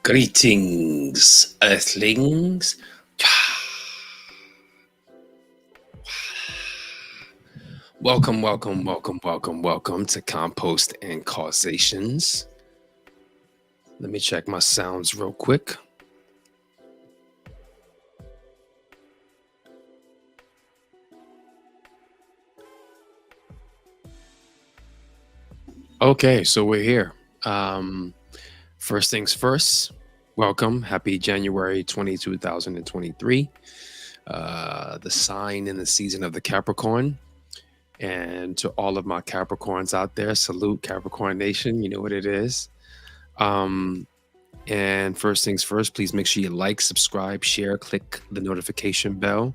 Greetings, Earthlings. Welcome to Compost and Causations. Let me check my sounds real quick. Okay, so we're here. First things first, welcome. Happy January 2023. The sign in the season of the Capricorn. And to all of my Capricorns out there, salute Capricorn Nation. You know what it is. And first things first, please make sure you like, subscribe, share, click the notification bell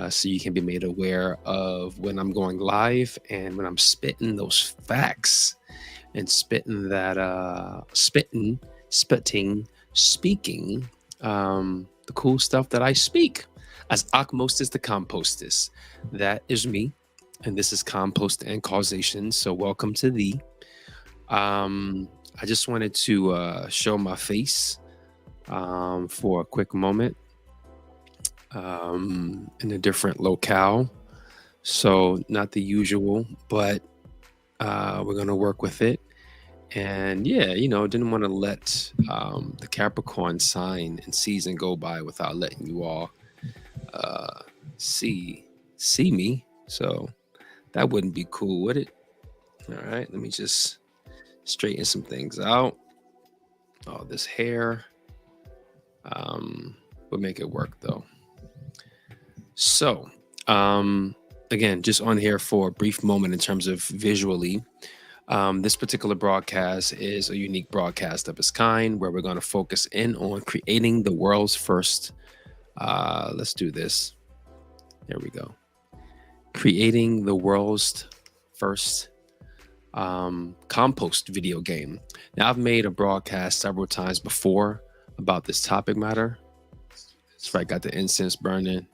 so you can be made aware of when I'm going live and when I'm spitting those facts and spitting that speaking the cool stuff that I speak as AkhmostistTheCompostist. That is me, and this is Compost and Causation. So welcome to thee. I just wanted to show my face for a quick moment in a different locale. So not the usual, but we're going to work with it. And yeah, didn't want to let the Capricorn sign and season go by without letting you all see me. So that wouldn't be cool, would it? All right, let me just straighten some things out. Oh, this hair would make it work though. So again, just on here for a brief moment in terms of visually. This particular broadcast is a unique broadcast of its kind where we're going to focus in on creating the world's first. Let's do this. There we go. Creating the world's first compost video game. Now, I've made a broadcast several times before about this topic matter. That's right, got the incense burning.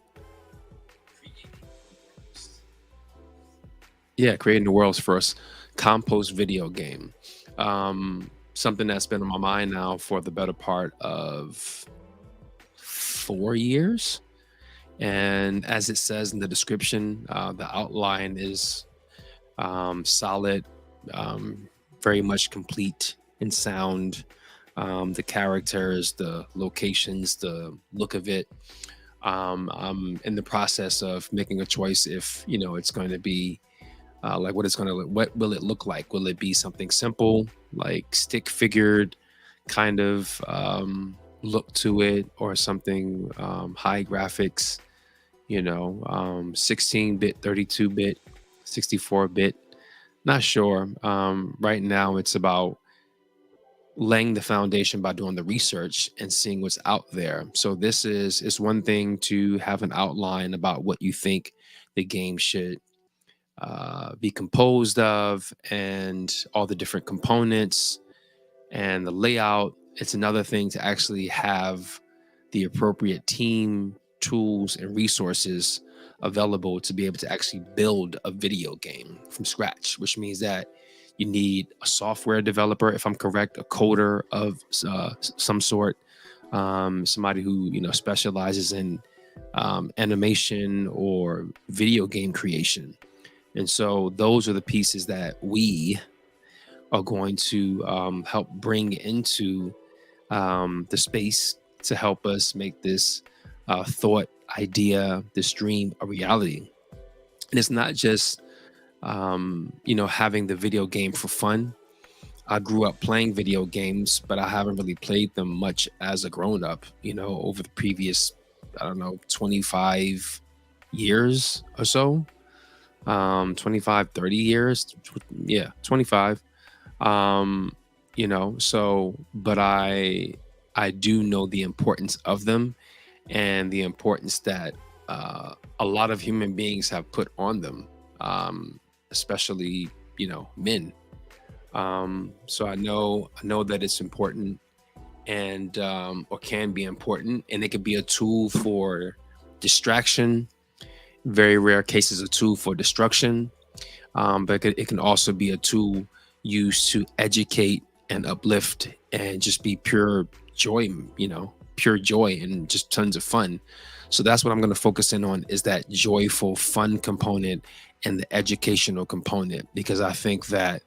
Yeah, creating the world's first compost video game. Something that's been on my mind now for the better part of 4 years. And as it says in the description, the outline is solid, very much complete in sound. The characters, the locations, the look of it. I'm in the process of making a choice if, it's going to be like what will it look like? Will it be something simple, like stick figured kind of look to it, or something high graphics, 16-bit, 32-bit, 64-bit, Not sure. Right now, it's about laying the foundation by doing the research and seeing what's out there. So this is it's one thing to have an outline about what you think the game should be composed of and all the different components and the layout. It's another thing to actually have the appropriate team, tools, and resources available to be able to actually build a video game from scratch, which means that you need a software developer, if I'm correct, a coder of some sort, somebody who specializes in animation or video game creation. And so those are the pieces that we are going to help bring into the space to help us make this thought, idea, this dream a reality. And it's not just, having the video game for fun. I grew up playing video games, but I haven't really played them much as a grown up, over the previous, I don't know, 25 years or so. 25, 30 years. Yeah, 25. So but I do know the importance of them and the importance that a lot of human beings have put on them, especially men. So I know that it's important and or can be important, and it could be a tool for distraction, very rare cases a tool for destruction, but it can also be a tool used to educate and uplift and just be pure joy, pure joy and just tons of fun. So that's what I'm going to focus in on, is that joyful, fun component and the educational component, because I think that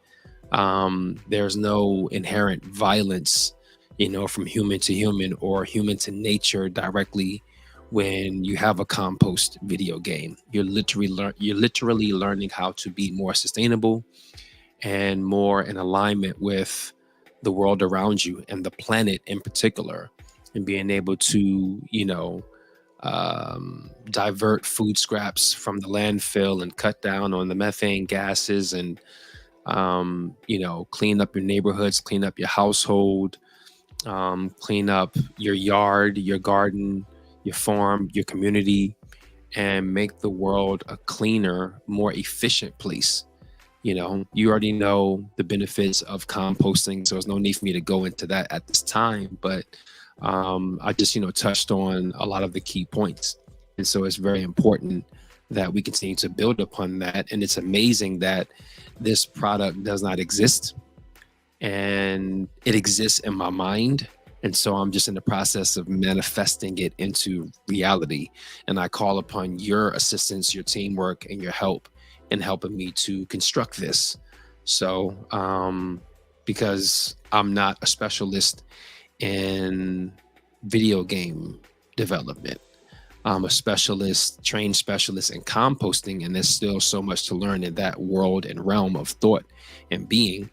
there's no inherent violence, from human to human or human to nature directly. When you have a compost video game, you're literally learning how to be more sustainable and more in alignment with the world around you and the planet in particular, and being able to divert food scraps from the landfill and cut down on the methane gases, and clean up your neighborhoods, clean up your household, clean up your yard, your garden, your farm, your community, and make the world a cleaner, more efficient place. You already know the benefits of composting, so there's no need for me to go into that at this time. But I just, touched on a lot of the key points. And so it's very important that we continue to build upon that. And it's amazing that this product does not exist, and it exists in my mind. And so I'm just in the process of manifesting it into reality. And I call upon your assistance, your teamwork, and your help in helping me to construct this. So, because I'm not a specialist in video game development, I'm a specialist, trained specialist in composting, and there's still so much to learn in that world and realm of thought and being.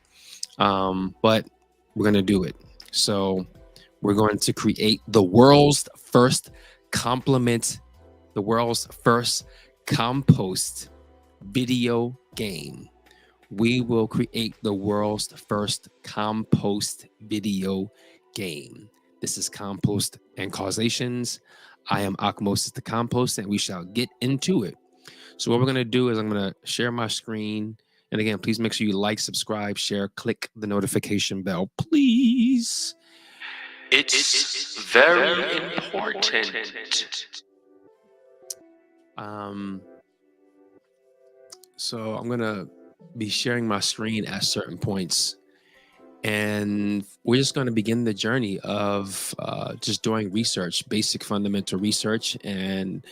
But we're going to do it. So we're going to create the world's first compost video game. We will create the world's first compost video game. This is Compost and Causations. I am AkhmostistTheCompostist, and we shall get into it. So what we're going to do is I'm going to share my screen. And again, please make sure you like, subscribe, share, click the notification bell, please. It's very important. So I'm going to be sharing my screen at certain points. And we're just going to begin the journey of just doing research, basic fundamental research. And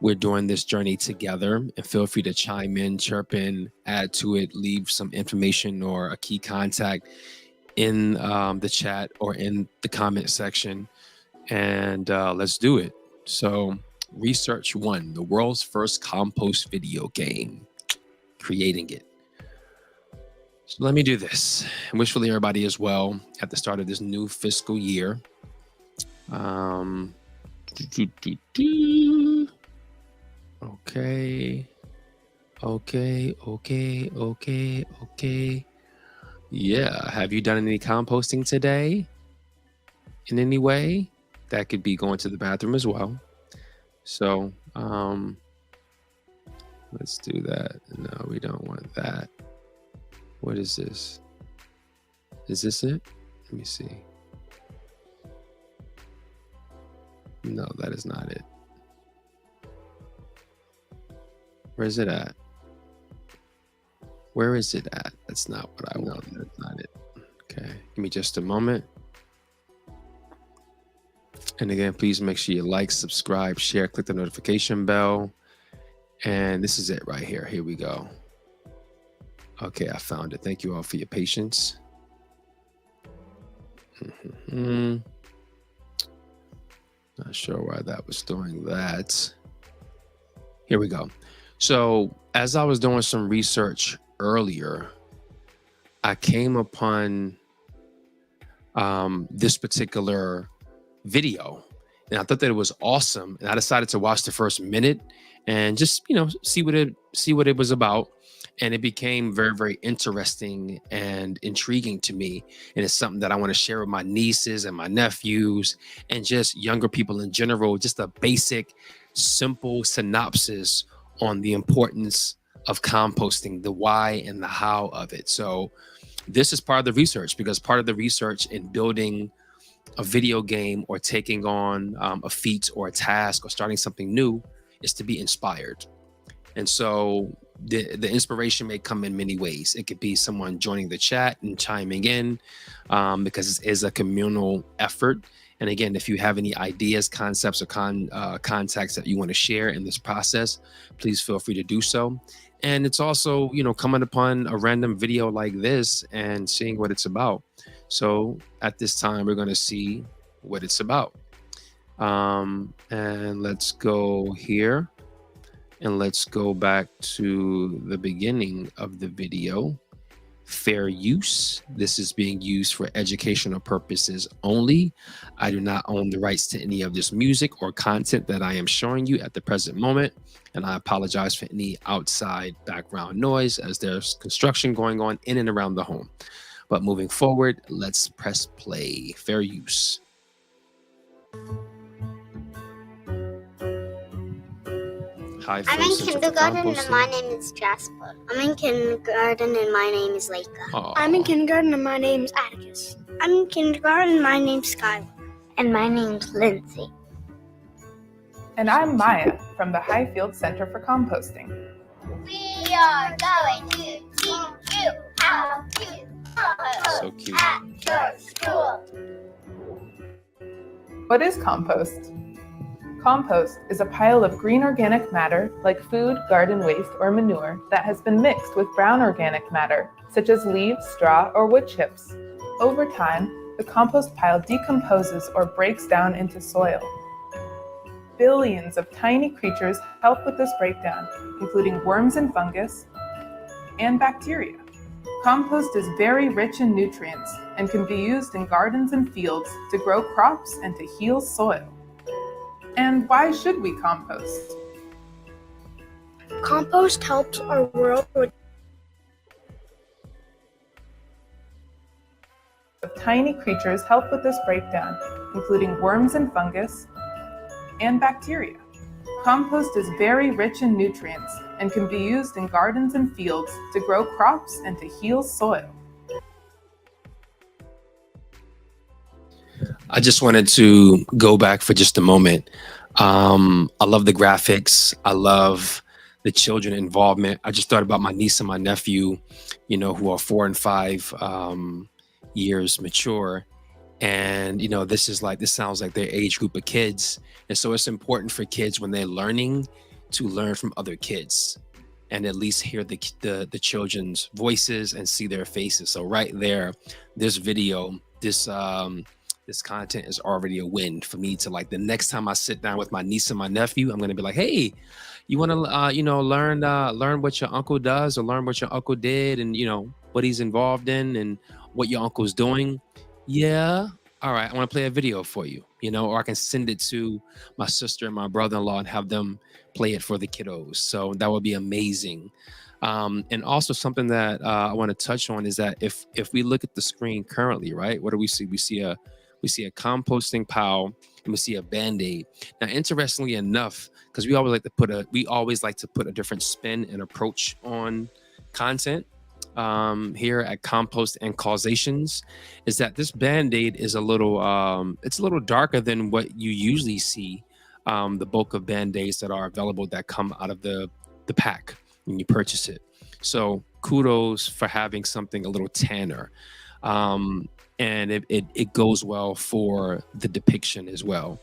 we're doing this journey together. And feel free to chime in, chirp in, add to it, leave some information or a key contact in the chat or in the comment section. And let's do it. So research 1, the world's first compost video game, creating it. So let me do this. And wishfully everybody is well at the start of this new fiscal year. Okay. Okay, okay, okay, okay. Yeah. Have you done any composting today in any way? That could be going to the bathroom as well. So, let's do that. No, we don't want that. What is this? Is this it? Let me see. No, that is not it. Where is it at? Where is it at? That's not what I want. That's not it. Okay. Give me just a moment. And again, please make sure you like, subscribe, share, click the notification bell. And this is it right here. Here we go. Okay, I found it. Thank you all for your patience. Not sure why that was doing that. Here we go. So as I was doing some research earlier, I came upon this particular video, and I thought that it was awesome. And I decided to watch the first minute and just, see what it was about. And it became very, very interesting and intriguing to me. And it's something that I want to share with my nieces and my nephews and just younger people in general, just a basic, simple synopsis on the importance of composting, the why and the how of it. So this is part of the research, because part of the research in building a video game or taking on a feat or a task or starting something new is to be inspired. And so the inspiration may come in many ways. It could be someone joining the chat and chiming in, because it is a communal effort. And again, if you have any ideas, concepts, or contacts that you want to share in this process, please feel free to do so. And it's also, coming upon a random video like this and seeing what it's about. So at this time, we're going to see what it's about. And let's go here. And let's go back to the beginning of the video. Fair use. This is being used for educational purposes only. I do not own the rights to any of this music or content that I am showing you at the present moment. And I apologize for any outside background noise as there's construction going on in and around the home. But moving forward, let's press play. Fair use. Hi, I'm in folks, Center for kindergarten and Composting. my name is Jasper. I'm in kindergarten and my name is Leica. Aw. I'm in kindergarten and my name's Atticus. I'm in kindergarten and my name's Skylar. And my name's Lindsay. And I'm Maya from the Highfield Center for Composting. We are going to teach you how to compost So cute. at your school. What is compost? Compost is a pile of green organic matter like food, garden waste, or manure that has been mixed with brown organic matter such as leaves, straw, or wood chips. Over time, the compost pile decomposes or breaks down into soil. Billions of tiny creatures help with this breakdown, including worms and fungus, and bacteria. Compost is very rich in nutrients and can be used in gardens and fields to grow crops and to heal soil. And why should we compost? Compost helps our world with Tiny creatures help with this breakdown, including worms and fungus, and bacteria. Compost is very rich in nutrients and can be used in gardens and fields to grow crops and to heal soil. I just wanted to go back for just a moment. I love the graphics. I love the children involvement. I just thought about my niece and my nephew, who are 4 and 5 years mature. And, this sounds like their age group of kids. And so it's important for kids when they're learning to learn from other kids and at least hear the children's voices and see their faces. So right there, this video, this content is already a win for me to, like, the next time I sit down with my niece and my nephew, I'm going to be like, hey, you want to, learn what your uncle does or learn what your uncle did and, what he's involved in and what your uncle's doing. Yeah. All right. I want to play a video for you, or I can send it to my sister and my brother-in-law and have them play it for the kiddos. So that would be amazing. And also something that I want to touch on is that if we look at the screen currently, right, what do we see? We see a composting pile, and we see a Band-Aid. Now, interestingly enough, because we always like to put a different spin and approach on content here at Compost and Causations, is that this Band-Aid is a little it's a little darker than what you usually see. The bulk of Band-Aids that are available that come out of the pack when you purchase it. So kudos for having something a little tanner. And it goes well for the depiction as well.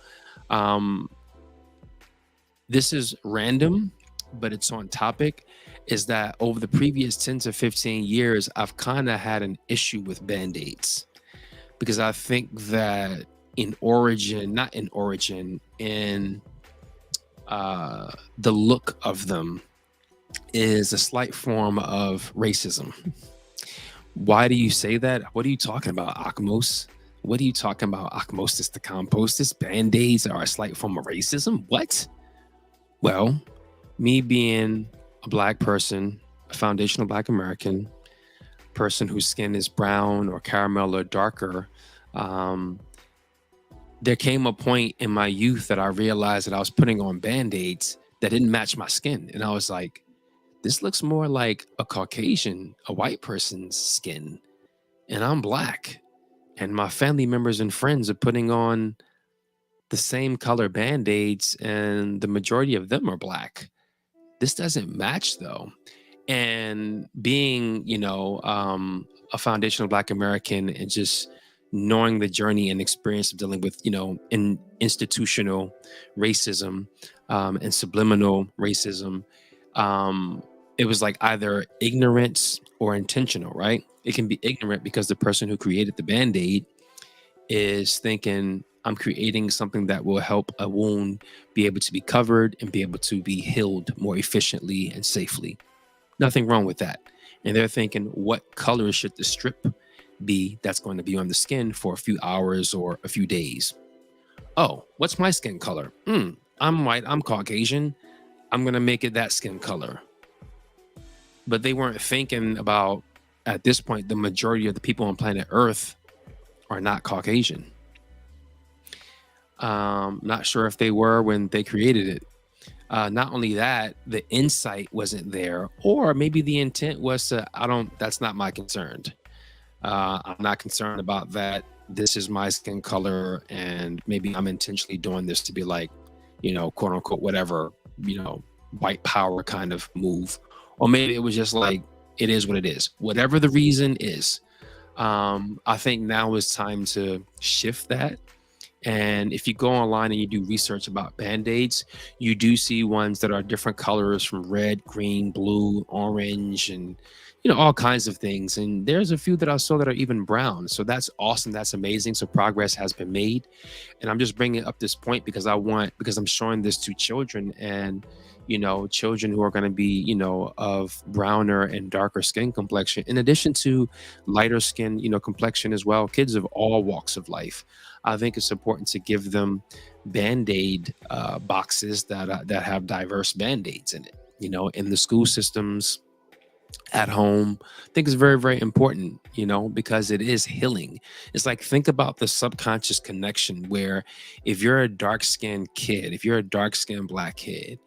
This is random, but it's on topic, is that over the previous 10 to 15 years, I've kind of had an issue with Band-Aids, because I think that in the look of them is a slight form of racism. Why do you say that? What are you talking about, Akhmos? What are you talking about, AkhmostistTheCompostist? Band-Aids are a slight form of racism? What? Well, me being a Black person, a foundational Black American, person whose skin is brown or caramel or darker, there came a point in my youth that I realized that I was putting on Band-Aids that didn't match my skin. And I was like, this looks more like a Caucasian, a white person's skin, and I'm Black. And my family members and friends are putting on the same color Band-Aids, and the majority of them are Black. This doesn't match, though. And being, a foundational Black American, and just knowing the journey and experience of dealing with, in institutional racism and subliminal racism, it was like either ignorance or intentional, right? It can be ignorant because the person who created the Band-Aid is thinking, I'm creating something that will help a wound be able to be covered and be able to be healed more efficiently and safely. Nothing wrong with that. And they're thinking, what color should the strip be that's going to be on the skin for a few hours or a few days? Oh, what's my skin color? I'm white, I'm Caucasian. I'm going to make it that skin color. But they weren't thinking about, at this point, the majority of the people on planet Earth are not Caucasian. Not sure if they were when they created it. Not only that, the insight wasn't there, or maybe the intent was to, that's not my concern. I'm not concerned about that. This is my skin color, and maybe I'm intentionally doing this to be like, quote unquote, whatever, white power kind of move. Or maybe it was just like, it is what it is. Whatever the reason is, I think now is time to shift that. And if you go online and you do research about Band-Aids, you do see ones that are different colors, from red, green, blue, orange, and all kinds of things. And there's a few that I saw that are even brown. So that's awesome. That's amazing. So progress has been made. And I'm just bringing up this point because I'm showing this to children, and children who are going to be, of browner and darker skin complexion, in addition to lighter skin, complexion as well, kids of all walks of life. I think it's important to give them Band-Aid boxes that have diverse Band-Aids in it, in the school systems, at home. I think it's very, very important, because it is healing. It's like, think about the subconscious connection where if you're a dark-skinned kid, if you're a dark-skinned Black kid,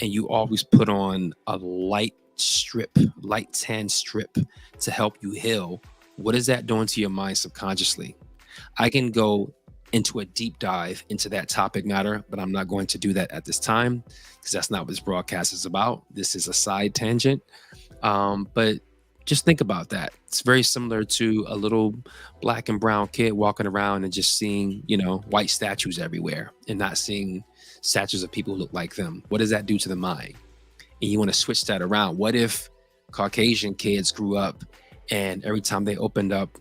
and you always put on a light tan strip to help you heal, what is that doing to your mind subconsciously? I can go into a deep dive into that topic matter, but I'm not going to do that at this time, because that's not what this broadcast is about. This is a side tangent. But just think about that. It's very similar to a little Black and brown kid walking around and just seeing, white statues everywhere, and not seeing statues of people who look like them. What does that do to the mind? And you want to switch that around. What if Caucasian kids grew up and every time they opened up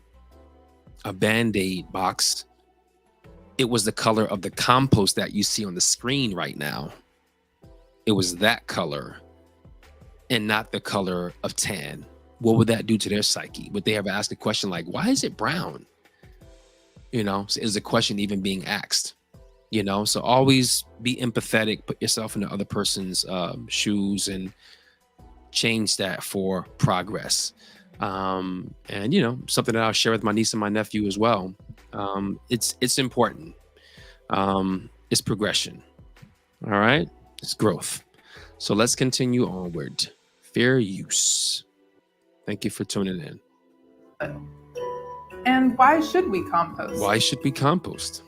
a Band-Aid box, it was the color of the compost that you see on the screen right now? It was that color and not the color of tan. What would that do to their psyche? Would they ever ask a question like, why is it brown? So is the question even being asked? So always be empathetic, put yourself in the other person's shoes, and change that for progress. And something that I'll share with my niece and my nephew as well. It's important. It's progression. All right, it's growth. So let's continue onward. Fair use. Thank you for tuning in. And why should we compost? Why should we compost?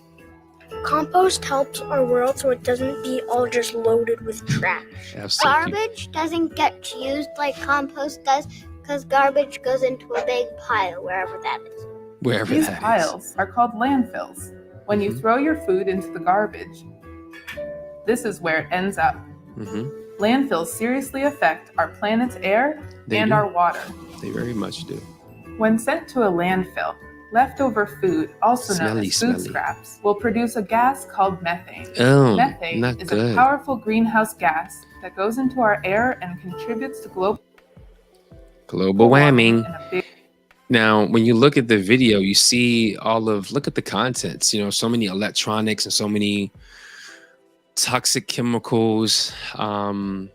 Compost helps our world so it doesn't be all just loaded with trash. Absolutely. Garbage doesn't get used like compost does because garbage goes into a big pile wherever that is. Wherever These that is. piles are called landfills. When you throw your food into the garbage, this is where it ends up. Landfills seriously affect our planet's air and our water. They very much do. When sent to a landfill, leftover food, also known Smelly, as food smelly. scraps, will produce a gas called methane. Oh, Methane not is good. a powerful greenhouse gas that goes into our air and contributes to global warming. in a big Now, when you look at the video, you see look at the contents, so many electronics and so many toxic chemicals, and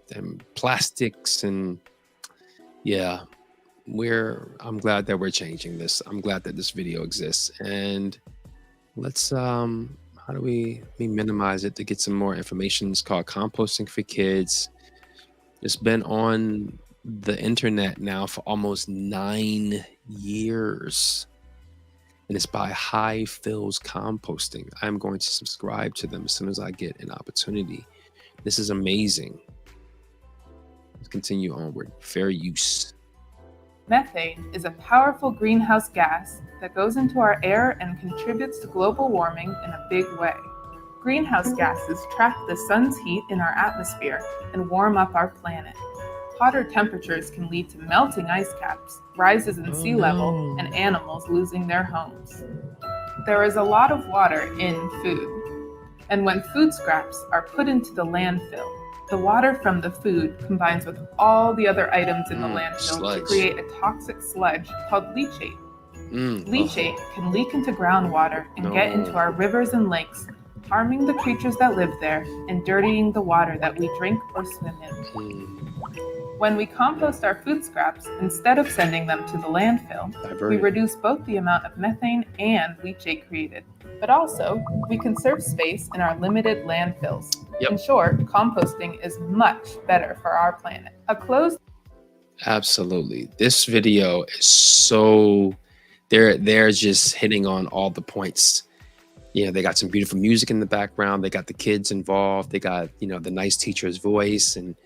plastics. And yeah, I'm glad that we're changing this. I'm glad that this video exists. And let's, how do we minimize it to get some more information? It's called Composting for Kids. It's been on the internet now for almost 9 years, and it's by High Phil's Composting. I'm going to subscribe to them as soon as I get an opportunity. This is amazing. Let's continue onward. Fair use. Methane is a powerful greenhouse gas that goes into our air and contributes to global warming in a big way. Greenhouse gases trap the sun's heat in our atmosphere and warm up our planet. Hotter temperatures can lead to melting ice caps, rises in sea level, and animals losing their homes. There is a lot of water in food, and when food scraps are put into the landfill, the water from the food combines with all the other items in the landfill sludge. to create a toxic sludge called leachate. Leachate can leak into groundwater and get into our rivers and lakes, harming the creatures that live there and dirtying the water that we drink or swim in. When we compost our food scraps, instead of sending them to the landfill, we reduce both the amount of methane and leachate created. But also, we conserve space in our limited landfills. Yep. In short, composting is much better for our planet. Absolutely. This video is so, they're just hitting on all the points. They got some beautiful music in the background. They got the kids involved. They got, the nice teacher's voice, and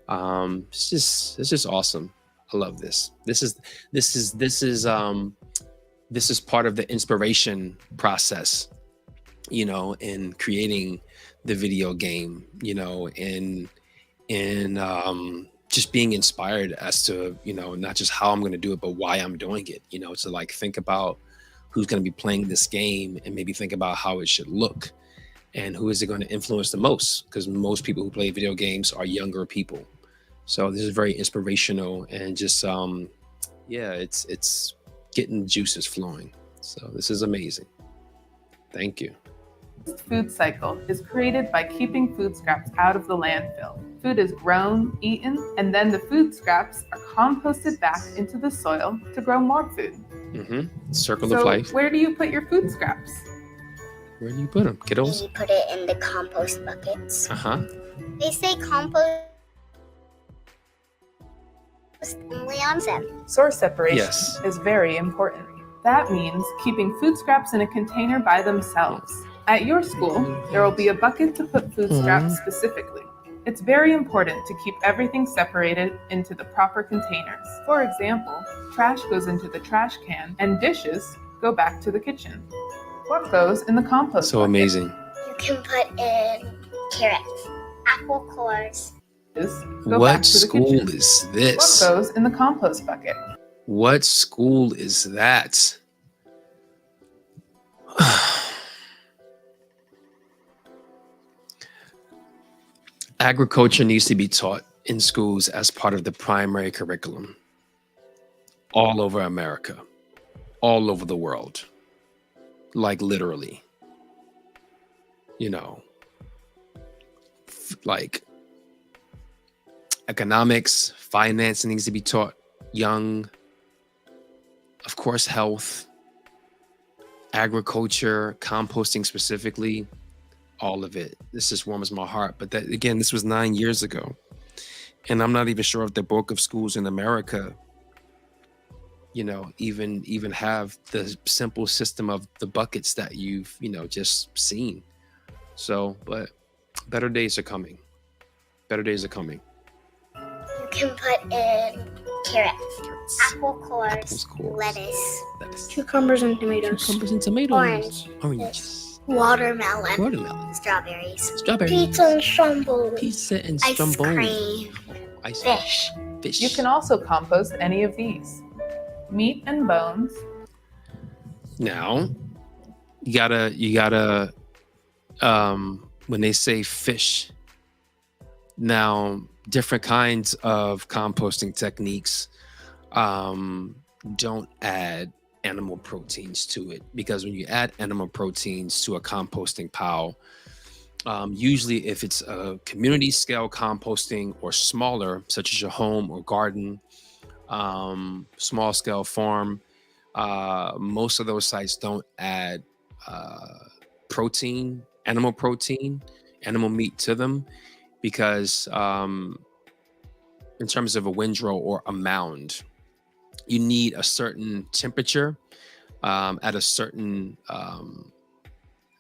it's just awesome. I love this. This is part of the inspiration process, in creating the video game, and just being inspired as to, not just how I'm going to do it, but why I'm doing it, to like think about who's going to be playing this game and maybe think about how it should look and who is it going to influence the most, because most people who play video games are younger people. So this is very inspirational, and just it's getting juices flowing. So this is amazing. Thank you. Food cycle is created by keeping food scraps out of the landfill. Food is grown, eaten, and then the food scraps are composted back into the soil to grow more food. Circle of life. Where do you put your food scraps? Where do you put them, kiddos? We put it in the compost buckets. They say compost only on them. Source separation Yes. is very important. That means keeping food scraps in a container by themselves. At your school, there will be a bucket to put food scraps specifically. It's very important to keep everything separated into the proper containers. For example, trash goes into the trash can and dishes go back to the kitchen. What goes in the compost So bucket? amazing. You can put in carrots, apple cores. Go back What to the school kitchen. is What this? goes in the compost bucket? What school is that? Agriculture needs to be taught in schools as part of the primary curriculum all over America, all over the world, like literally. you know, like economics, finance needs to be taught young. Of course, health, agriculture, composting specifically, all of it. This just warms my heart. But that, again, this was 9 years ago. And I'm not even sure if the bulk of schools in America, even have the simple system of the buckets that you've, just seen. So, but better days are coming. Better days are coming. You can put in carrots, apple cores, lettuce, Cucumbers and tomatoes. Cucumbers and tomatoes. Oranges. Watermelon. Strawberries. Pizza and stromboli. Pizza and Ice stromboli. cream. Fish. You can also compost any of these. Meat and bones. Now, you gotta, when they say fish, now different kinds of composting techniques don't add animal proteins to it, because when you add animal proteins to a composting pile, usually if it's a community scale composting or smaller, such as your home or garden, small scale farm, most of those sites don't add animal meat to them, because in terms of a windrow or a mound, you need a certain temperature at a certain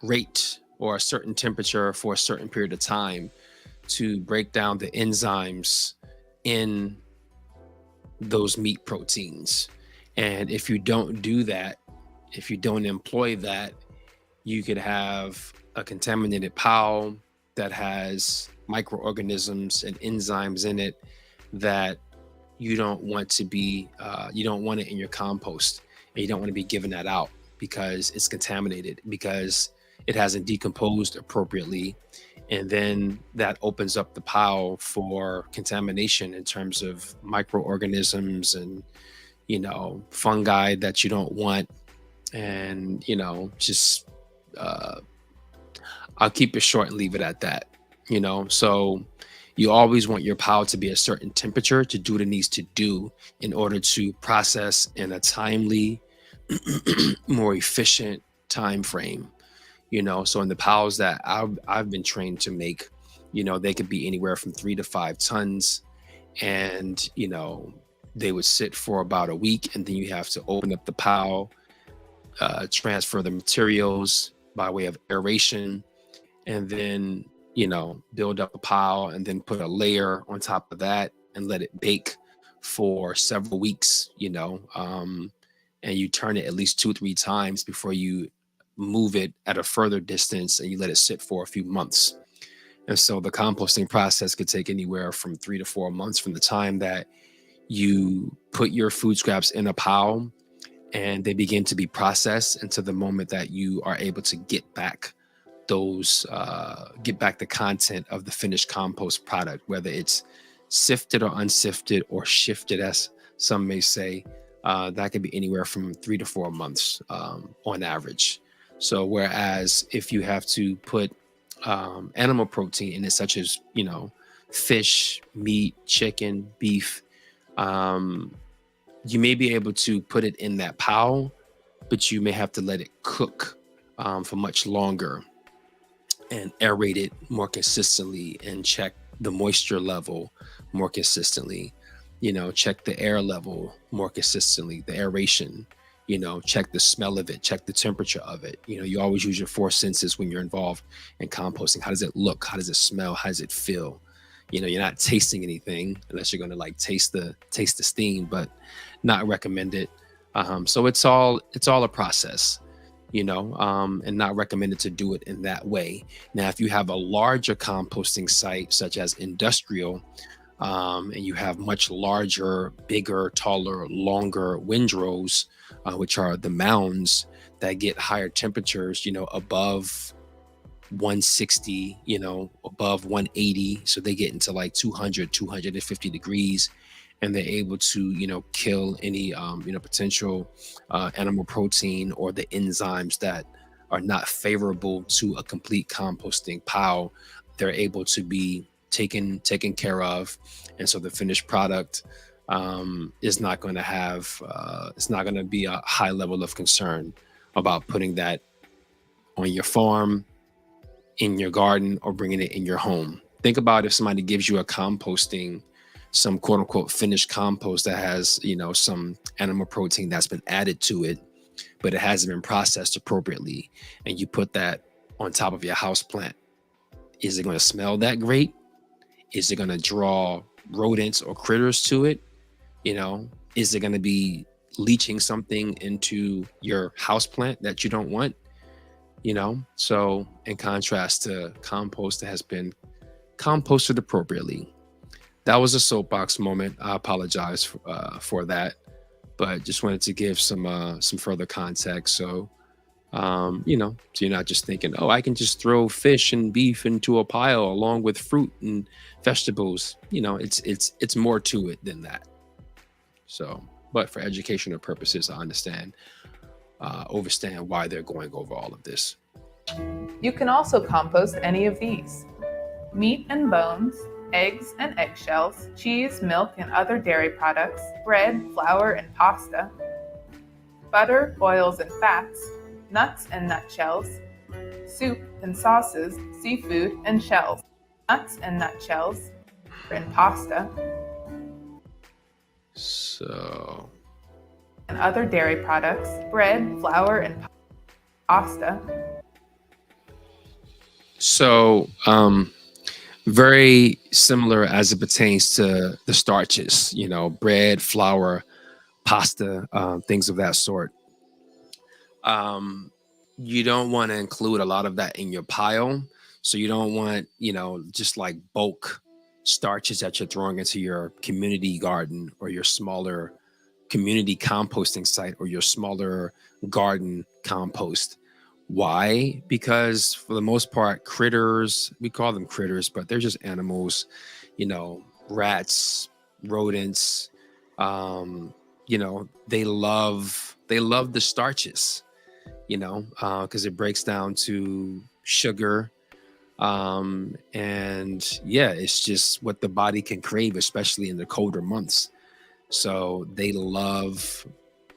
rate, or a certain temperature for a certain period of time, to break down the enzymes in those meat proteins. And if you don't do that, if you don't employ that, you could have a contaminated pile that has microorganisms and enzymes in it that you don't want to be, you don't want it in your compost, and you don't want to be giving that out because it's contaminated, because it hasn't decomposed appropriately. And then that opens up the pile for contamination in terms of microorganisms and, fungi that you don't want. And, just, I'll keep it short and leave it at that, So you always want your pile to be a certain temperature to do what it needs to do in order to process in a timely, more efficient time frame. So in the piles that I've been trained to make, they could be anywhere from 3 to 5 tons, and they would sit for about a week, and then you have to open up the pile, transfer the materials by way of aeration, and then build up a pile, and then put a layer on top of that and let it bake for several weeks, and you turn it at least 2-3 times before you move it at a further distance, and you let it sit for a few months. And so the composting process could take anywhere from 3 to 4 months from the time that you put your food scraps in a pile and they begin to be processed, into the moment that you are able to get back the content of the finished compost product, whether it's sifted or unsifted or shifted, as some may say. That could be anywhere from 3 to 4 months on average. So whereas if you have to put animal protein in it, such as, fish, meat, chicken, beef, you may be able to put it in that pile, but you may have to let it cook for much longer, and aerate it more consistently, and check the moisture level more consistently, check the air level more consistently, the aeration, check the smell of it, check the temperature of it. You always use your 4 senses when you're involved in composting. How does it look? How does it smell? How does it feel? You're not tasting anything unless you're going to taste the steam, but not recommended. So it's all a process, and not recommended to do it in that way. Now, if you have a larger composting site, such as industrial, and you have much larger, bigger, taller, longer windrows, which are the mounds that get higher temperatures, above 160, above 180. So they get into 200, 250 degrees, and they're able to, kill any, potential animal protein or the enzymes that are not favorable to a complete composting pile, they're able to be taken care of, and so the finished product is not going to have it's not going to be a high level of concern about putting that on your farm, in your garden, or bringing it in your home. Think about if somebody gives you a composting, some quote unquote finished compost that has, you know, some animal protein that's been added to it, but it hasn't been processed appropriately, and you put that on top of your house plant. Is it going to smell that great? Is it going to draw rodents or critters to it? You know, is it going to be leaching something into your house plant that you don't want? You know, so in contrast to compost that has been composted appropriately. That was a soapbox moment. I apologize for that, but just wanted to give some further context. So, you know, so you're not just thinking, oh, I can just throw fish and beef into a pile along with fruit and vegetables. You know, it's more to it than that. So, but for educational purposes, I understand why they're going over all of this. You can also compost any of these: meat and bones, eggs and eggshells, cheese, milk and other dairy products, bread, flour and pasta, butter, oils and fats, nuts and nutshells, soup and sauces, seafood and shells, nuts and nutshells, and pasta, So, and other dairy products, bread, flour and pasta. So, very similar as it pertains to the starches, you know, bread, flour, pasta, things of that sort. You don't want to include a lot of that in your pile. So you don't want, you know, just like bulk starches that you're throwing into your community garden or your smaller community composting site or your smaller garden compost. Why? Because for the most part, critters, we call them critters, but they're just animals, you know, rats, rodents, you know, they love the starches, you know, because it breaks down to sugar. And yeah, it's just what the body can crave, especially in the colder months. So they love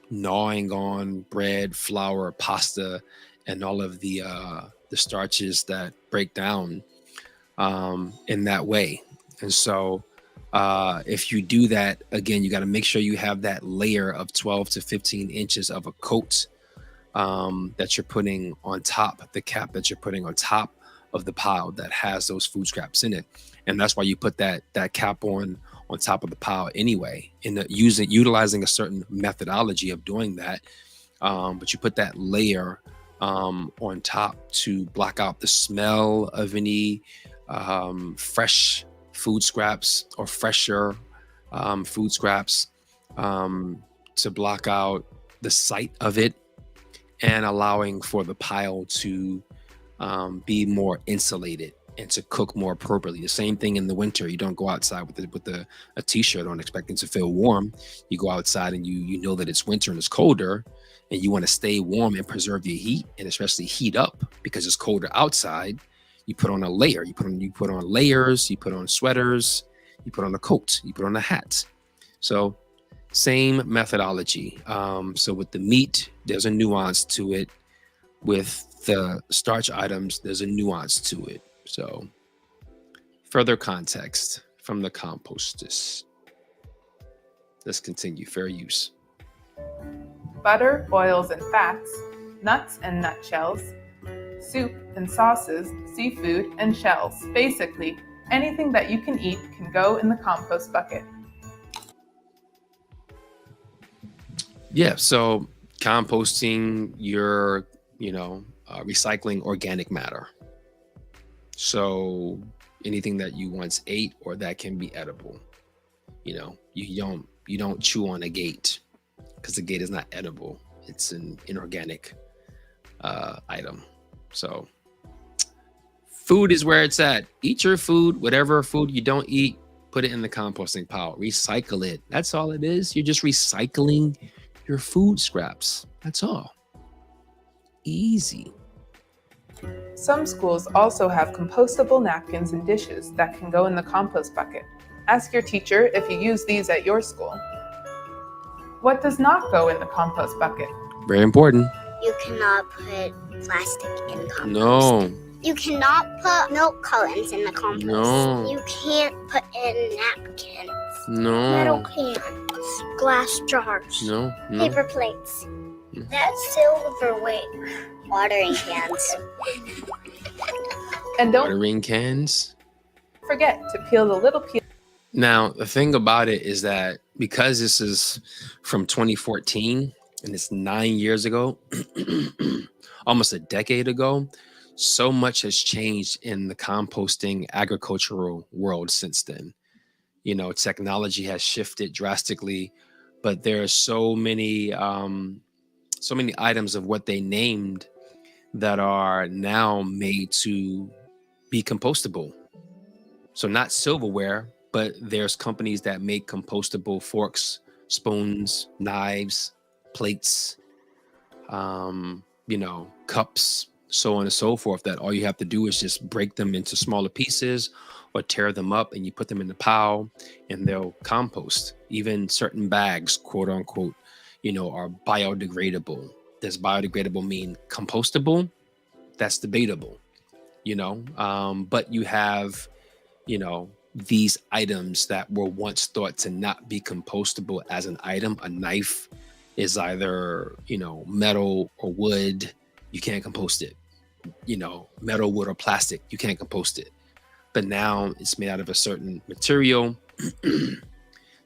gnawing on bread, flour, pasta, and all of the starches that break down in that way. And so if you do that, again, you got to make sure you have that layer of 12 to 15 inches of a coat that you're putting on top, the cap that you're putting on top of the pile that has those food scraps in it. And that's why you put that cap on top of the pile anyway, utilizing a certain methodology of doing that. But you put that layer on top to block out the smell of any fresh food scraps or fresher food scraps, to block out the sight of it, and allowing for the pile to be more insulated and to cook more appropriately. The same thing in the winter. You don't go outside with a t-shirt on expecting to feel warm. You go outside and you know that it's winter and it's colder, and you want to stay warm and preserve your heat, and especially heat up because it's colder outside. You put on a layer. You put on layers. You put on sweaters. You put on a coat. You put on a hat. So same methodology. So with the meat, there's a nuance to it. With the starch items, there's a nuance to it. So further context from the compostist. Let's continue. Fair use. Butter, oils and fats, nuts and nutshells, soup and sauces, seafood and shells. Basically, anything that you can eat can go in the compost bucket. Yeah, so composting, you're, recycling organic matter. So anything that you once ate or that can be edible, you don't chew on a gate because the gate is not edible. It's an inorganic item. So food is where it's at. Eat your food, whatever food you don't eat, put it in the composting pile. Recycle it. That's all it is. You're just recycling your food scraps. That's all. Easy. Some schools also have compostable napkins and dishes that can go in the compost bucket. Ask your teacher if you use these at your school. What does not go in the compost bucket? Very important. You cannot put plastic in compost. No. You cannot put milk cartons in the compost. No. You can't put in napkins. Metal No. cans, glass jars, No. No. Paper plates. That's silverware. Watering cans. And don't Watering cans. forget to peel the little peel. Now, the thing about it is that because this is from 2014 and it's 9 years ago, almost a decade ago, so much has changed in the composting agricultural world since then. You know, technology has shifted drastically, but there are so many items of what they named that are now made to be compostable. So not silverware, but there's companies that make compostable forks, spoons, knives, plates, cups, so on and so forth, that all you have to do is just break them into smaller pieces or tear them up and you put them in the pile and they'll compost. Even certain bags, quote unquote, are biodegradable. Does biodegradable mean compostable? That's debatable, but you have, these items that were once thought to not be compostable as an item. A knife is either, metal or wood. You can't compost it. Metal, wood, or plastic. You can't compost it. But now it's made out of a certain material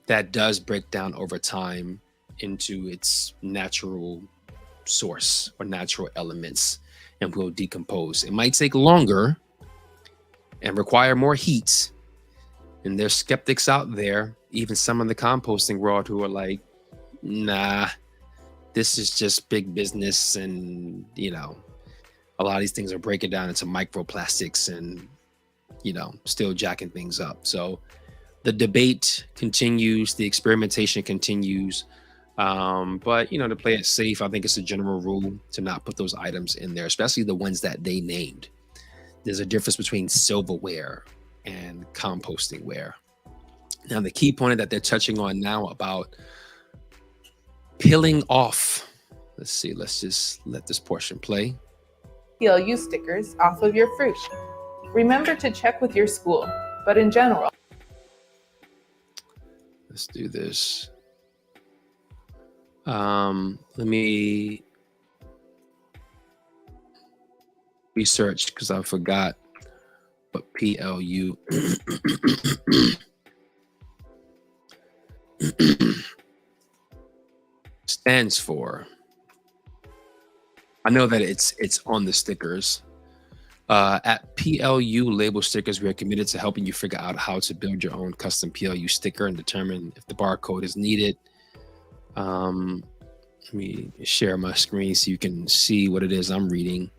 that does break down over time into its natural source or natural elements and will decompose. It might take longer and require more heat. And there's skeptics out there, even some in the composting world, who are like, nah, this is just big business. And, a lot of these things are breaking down into microplastics and, still jacking things up. So the debate continues, the experimentation continues. But, to play it safe, I think it's a general rule to not put those items in there, especially the ones that they named. There's a difference between silverware and composting ware. Now, the key point that they're touching on now about peeling off. Let's see, let's just let this portion play. PLU stickers off of your fruit. Remember to check with your school, but in general. Let's do this. Let me research because I forgot what PLU stands for. I know that it's on the stickers. At PLU Label Stickers, we are committed to helping you figure out how to build your own custom PLU sticker and determine if the barcode is needed. Let me share my screen so you can see what it is I'm reading.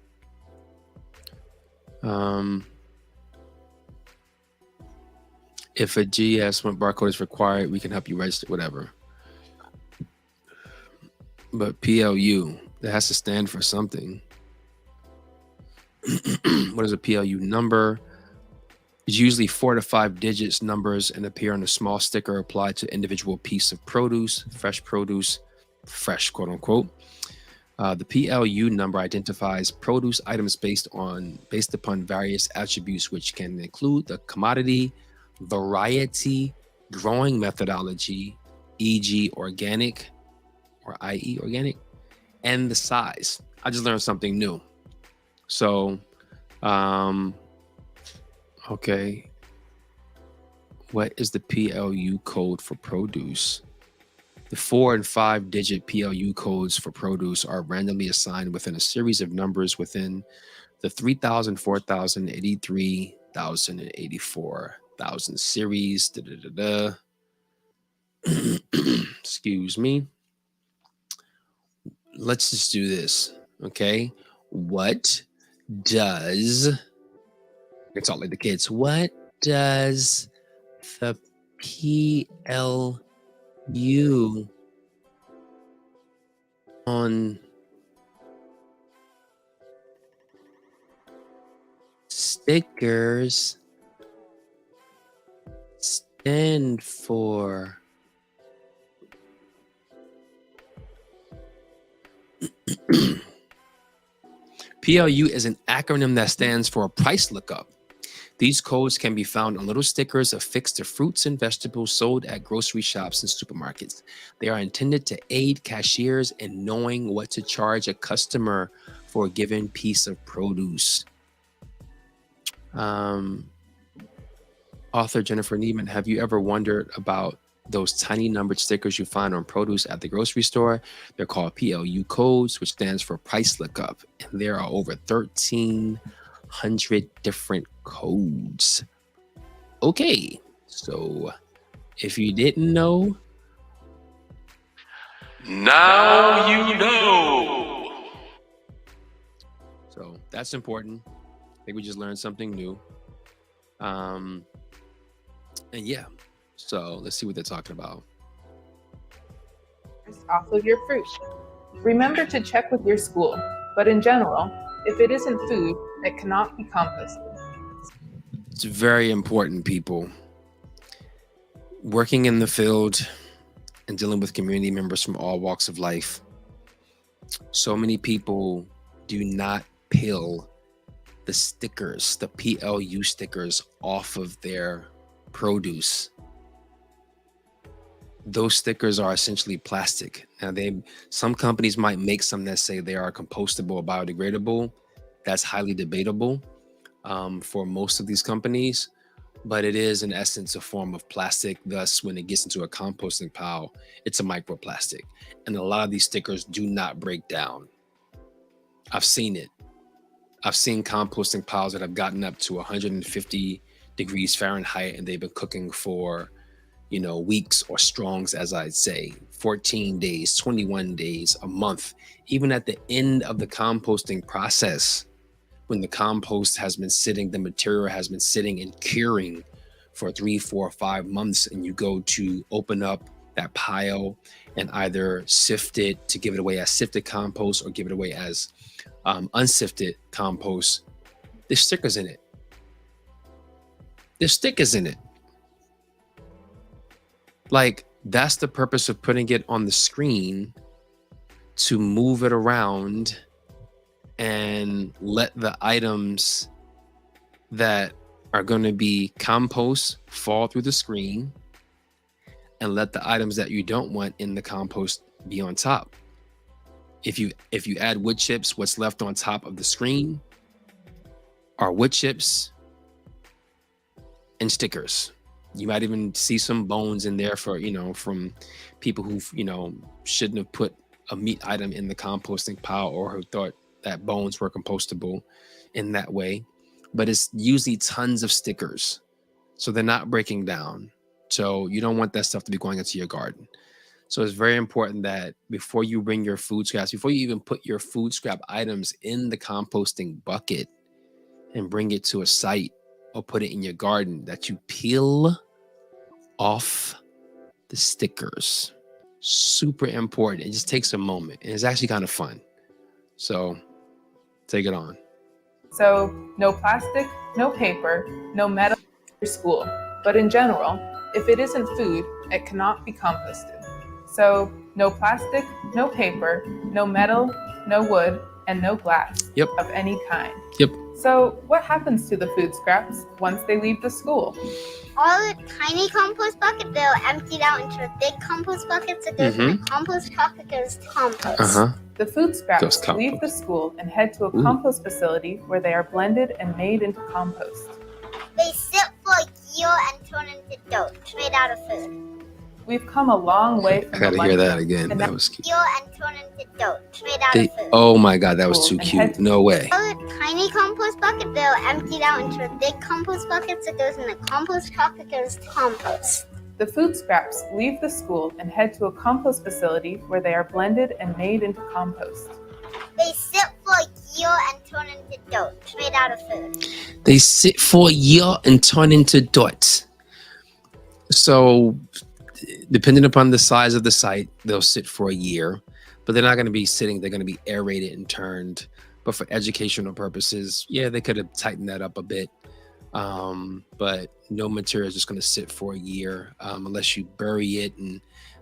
If a GS1 barcode is required, we can help you register, whatever. But PLU, that has to stand for something. What is a PLU number? It's usually 4 to 5 digits numbers and appear on a small sticker applied to individual piece of produce, fresh, quote unquote. The PLU number identifies produce items based upon various attributes, which can include the commodity, variety, growing methodology, e.g. organic, or i.e. organic, and the size. I just learned something new. So, okay. What is the PLU code for produce? The 4 and 5 digit PLU codes for produce are randomly assigned within a series of numbers within the 3,000, 4,000, 83,000, and 84,000 series. Excuse me. Let's just do this. Okay. What does, it's all like the kids, what does the PLU on stickers stand for? PLU is an acronym that stands for price lookup. These codes can be found on little stickers affixed to fruits and vegetables sold at grocery shops and supermarkets. They are intended to aid cashiers in knowing what to charge a customer for a given piece of produce. Author Jennifer Neiman, have you ever wondered about those tiny numbered stickers you find on produce at the grocery store? They're called PLU codes, which stands for price lookup. And there are over 1,300 different codes. Okay, so if you didn't know, now you know. So that's important. I think we just learned something new. And yeah, so let's see what they're talking about. Off of your fruit. Remember to check with your school, but in general, if it isn't food, it cannot be composted. It's very important, people. Working in the field and dealing with community members from all walks of life, so many people do not peel the stickers, the PLU stickers, off of their produce. Those stickers are essentially plastic. Now, some companies might make some that say they are compostable or biodegradable. That's highly debatable for most of these companies, but it is in essence a form of plastic. Thus, when it gets into a composting pile, it's a microplastic. And a lot of these stickers do not break down. I've seen it. I've seen composting piles that have gotten up to 150 degrees Fahrenheit and they've been cooking for, weeks or strongs, as I'd say, 14 days, 21 days, a month. Even at the end of the composting process, when the compost has been sitting, the material has been sitting and curing for 3, 4, 5 months, and you go to open up that pile and either sift it to give it away as sifted compost or give it away as unsifted compost, there's stickers in it. There's stickers in it. Like, that's the purpose of putting it on the screen, to move it around and let the items that are going to be compost fall through the screen and let the items that you don't want in the compost be on top. If you add wood chips, what's left on top of the screen are wood chips and stickers. You might even see some bones in there for, from people who, shouldn't have put a meat item in the composting pile or who thought that bones were compostable in that way. But it's usually tons of stickers, so they're not breaking down. So you don't want that stuff to be going into your garden. So it's very important that before you bring your food scraps, before you even put your food scrap items in the composting bucket and bring it to a site or put it in your garden, that you peel off the stickers. Super important. It just takes a moment, and it's actually kind of fun. So take it on. So no plastic, no paper, no metal in your school. But in general, if it isn't food, it cannot be composted. So no plastic, no paper, no metal, no wood, and no glass of any kind. So what happens to the food scraps once they leave the school? All the tiny compost buckets, they'll empty it out into a big compost bucket, so goes in the compost truck that goes to compost. The food scraps leave the school and head to a compost facility where they are blended and made into compost. They sit for a year and turn into dirt, made out of food. We've come a long way from I gotta hear that again. That was cute. And turn into dirt, made out of food. Oh my God, that was too cute. No way. All the tiny compost bucket, they'll empty it out into a big compost bucket, so it goes in the compost truck that goes to compost. The food scraps leave the school and head to a compost facility where they are blended and made into compost. They sit for a year and turn into dirt, made out of food. They sit for a year and turn into dirt. So, depending upon the size of the site, they'll sit for a year, but they're not going to be sitting. They're going to be aerated and turned but for educational purposes, yeah, they could have tightened that up a bit. But no material is just going to sit for a year unless you bury it, and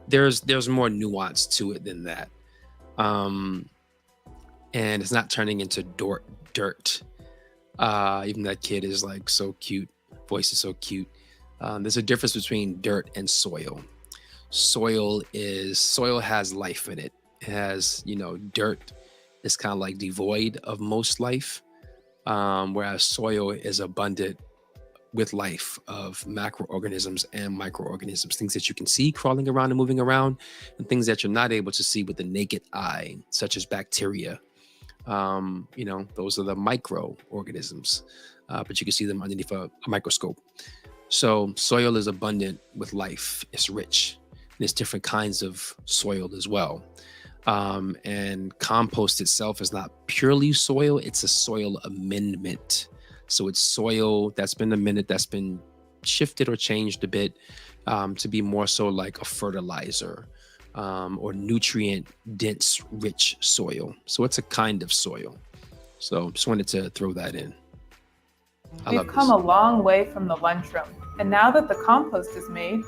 there's more nuance to it than that. And it's not turning into dirt. Even that kid is like so cute, voice is so cute. There's a difference between dirt and soil. Soil has life in it. It has, dirt is kind of like devoid of most life, whereas soil is abundant with life of macroorganisms and microorganisms, things that you can see crawling around and moving around, and things that you're not able to see with the naked eye, such as bacteria. Those are the microorganisms, but you can see them underneath a microscope. So soil is abundant with life. It's rich. There's different kinds of soil as well. And compost itself is not purely soil. It's a soil amendment. So it's soil that's been amended, that's been shifted or changed a bit to be more so like a fertilizer or nutrient dense, rich soil. So it's a kind of soil. So just wanted to throw that in. We've come a long way from the lunchroom. And now that the compost is made,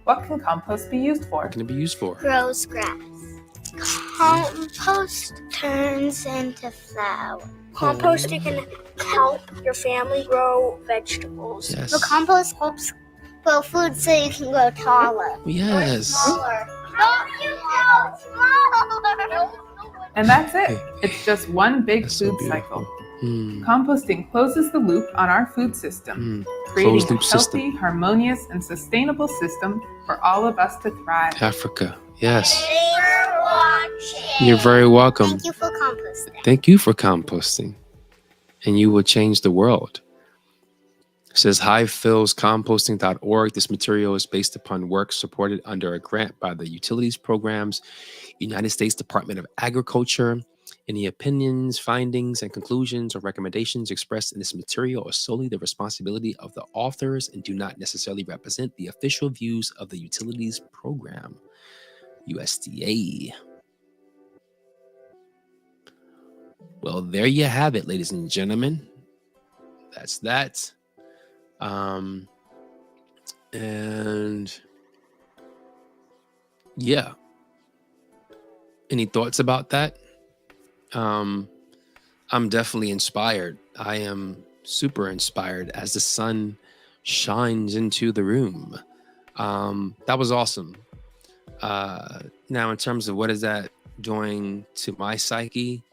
what can compost be used for? What can it be used for? Grows grass. Compost Turns into flour. composting can help your family grow vegetables. Yes. The compost helps grow food so you can grow taller. Yes. Smaller. You grow smaller. And that's it. It's just one big That's so food beautiful. cycle. Composting closes the loop on our food system, creating Closed a loop healthy, system. harmonious, and sustainable system for all of us to thrive. Africa. Yes. Thanks for watching. You're very welcome. Thank you for composting. Thank you for composting. And you will change the world. It says hivefillscomposting.org. This material is based upon work supported under a grant by the Utilities Programs, United States Department of Agriculture. Any opinions, findings, and conclusions or recommendations expressed in this material are solely the responsibility of the authors and do not necessarily represent the official views of the Utilities Program, USDA. Well, there you have it, ladies and gentlemen. That's that. And yeah. Any thoughts about that? I'm definitely inspired. I am super inspired as the sun shines into the room. That was awesome. Now, in terms of what is that doing to my psyche,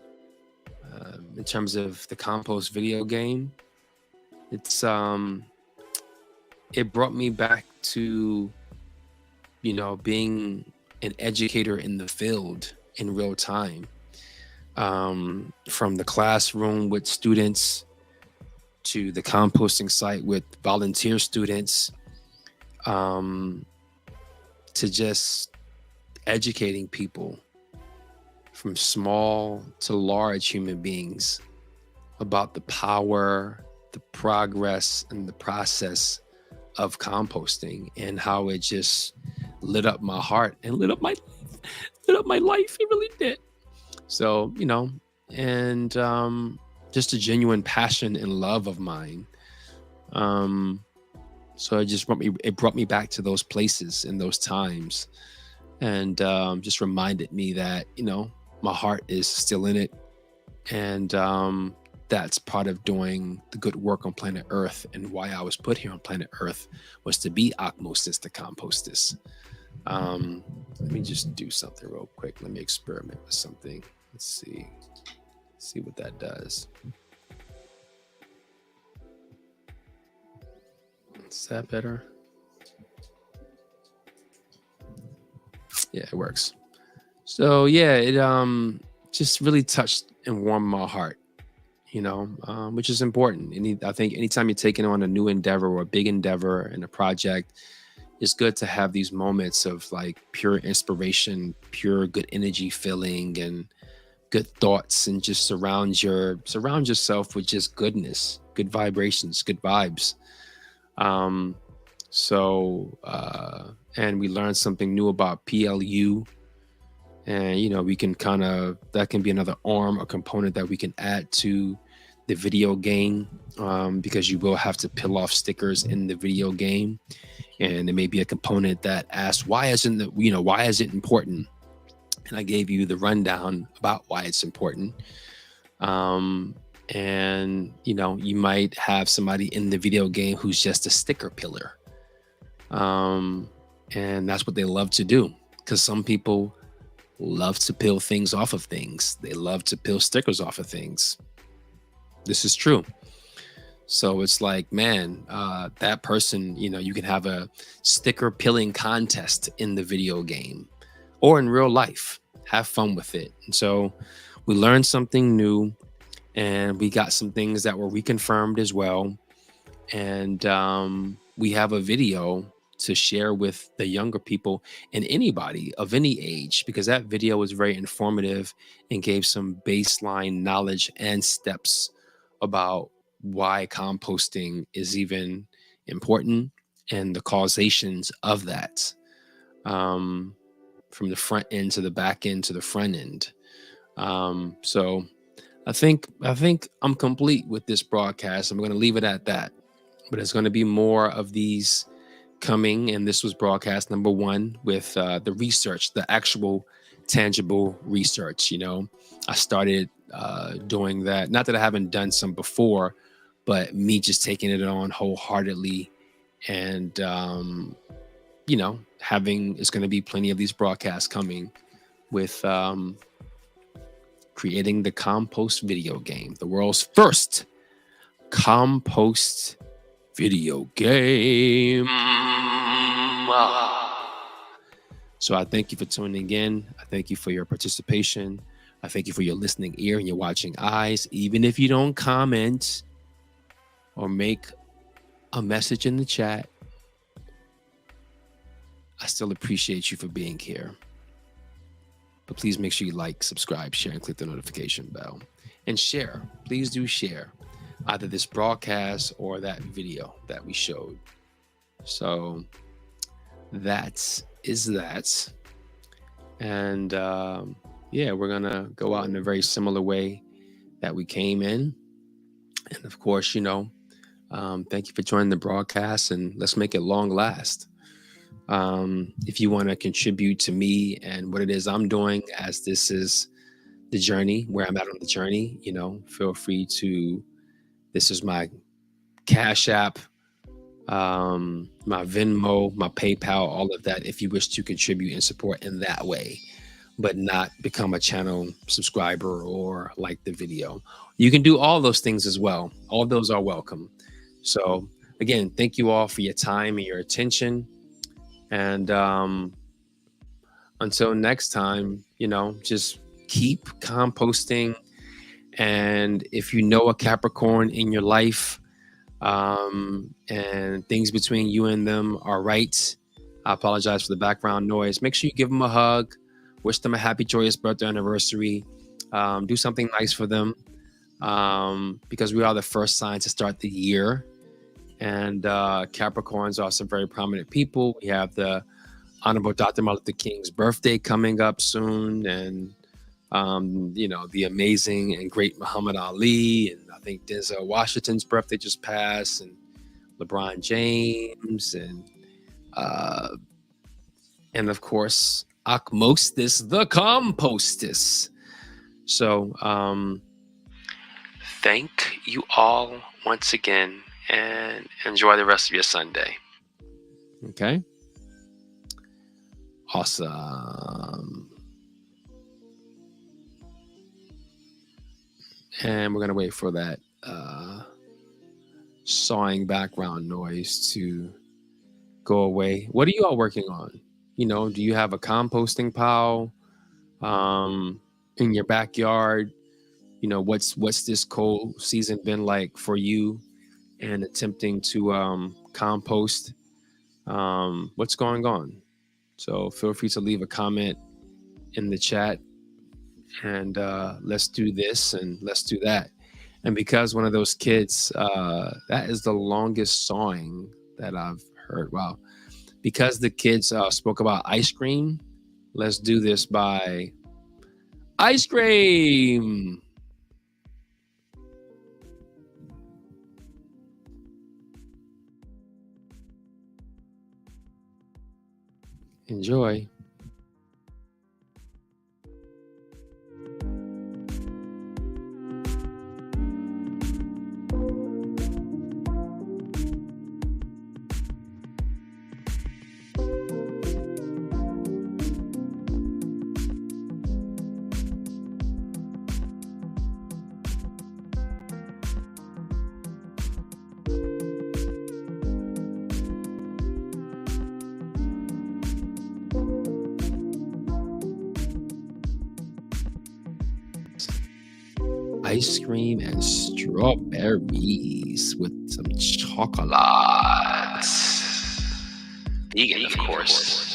in terms of the compost video game, it's it brought me back to, being an educator in the field in real time. From the classroom with students to the composting site with volunteer students, to just educating people from small to large human beings about the power, the progress, and the process of composting and how it just lit up my heart and lit up my life. It really did. So, and just a genuine passion and love of mine. So it brought me back to those places and those times, and just reminded me that, my heart is still in it. And that's part of doing the good work on planet Earth, and why I was put here on planet Earth was to be AkhmostistTheCompostist. Let me just do something real quick. Let me experiment with something. Let's see what that does. Is that better? Yeah, it works. So yeah, it just really touched and warmed my heart, which is important. I think anytime you're taking on a new endeavor or a big endeavor and a project, it's good to have these moments of like pure inspiration, pure good energy feeling, and good thoughts, and just surround yourself with just goodness, good vibrations, good vibes. And we learned something new about PLU And, we can that can be another arm or component that we can add to the video game, because you will have to peel off stickers in the video game. And there may be a component that asks, why is it important? And I gave you the rundown about why it's important. And, you might have somebody in the video game who's just a sticker pillar. And that's what they love to do, because some people love to peel things off of things. They love to peel stickers off of things. This is true. So it's like, man, that person, you can have a sticker peeling contest in the video game or in real life. Have fun with it. And so we learned something new, and we got some things that were reconfirmed as well. And we have a video to share with the younger people and anybody of any age, because that video was very informative and gave some baseline knowledge and steps about why composting is even important and the causations of that, from the front end to the back end to the front end. So I think I'm complete with this broadcast. I'm going to leave it at that, but there's going to be more of these coming, and this was broadcast number 1 with the research, the actual tangible research. I started doing that, not that I haven't done some before, but me just taking it on wholeheartedly. And it's going to be plenty of these broadcasts coming with creating the compost video game, the world's first compost video game. So I thank you for tuning in. I thank you for your participation. I thank you for your listening ear and your watching eyes. Even if you don't comment or make a message in the chat, I still appreciate you for being here. But please make sure you like, subscribe, share, and click the notification bell. And share. Please do share either this broadcast or that video that we showed. So that is that. And we're going to go out in a very similar way that we came in. And of course, thank you for joining the broadcast, and let's make it long last. If you want to contribute to me and what it is I'm doing, as this is the journey, where I'm at on the journey, feel free to, this is my CashApp, my Venmo, my PayPal, all of that, if you wish to contribute and support in that way, but not become a channel subscriber or like the video. You can do all those things as well. All of those are welcome. So again, thank you all for your time and your attention. And until next time, just keep composting. And if you know a Capricorn in your life, and things between you and them are right, I apologize for the background noise. Make sure you give them a hug, wish them a happy, joyous birthday anniversary. Do something nice for them, because we are the first sign to start the year. And Capricorns are some very prominent people. We have the Honorable Dr. Martin Luther King's birthday coming up soon, and the amazing and great Muhammad Ali, and I think Denzel Washington's birthday just passed, and LeBron James, and of course AkhmostistTheCompostist. So thank you all once again, and enjoy the rest of your Sunday. Okay. Awesome. And we're going to wait for that sawing background noise to go away. What are you all working on? Do you have a composting pile in your backyard? What's this cold season been like for you, and attempting to compost? What's going on? So feel free to leave a comment in the chat, and let's do this and let's do that. And because one of those kids, that is the longest sawing that I've heard. Wow. Because the kids spoke about ice cream, let's do this by Ice cream. Enjoy. Ice cream and strawberries with some chocolate. Vegan, of course.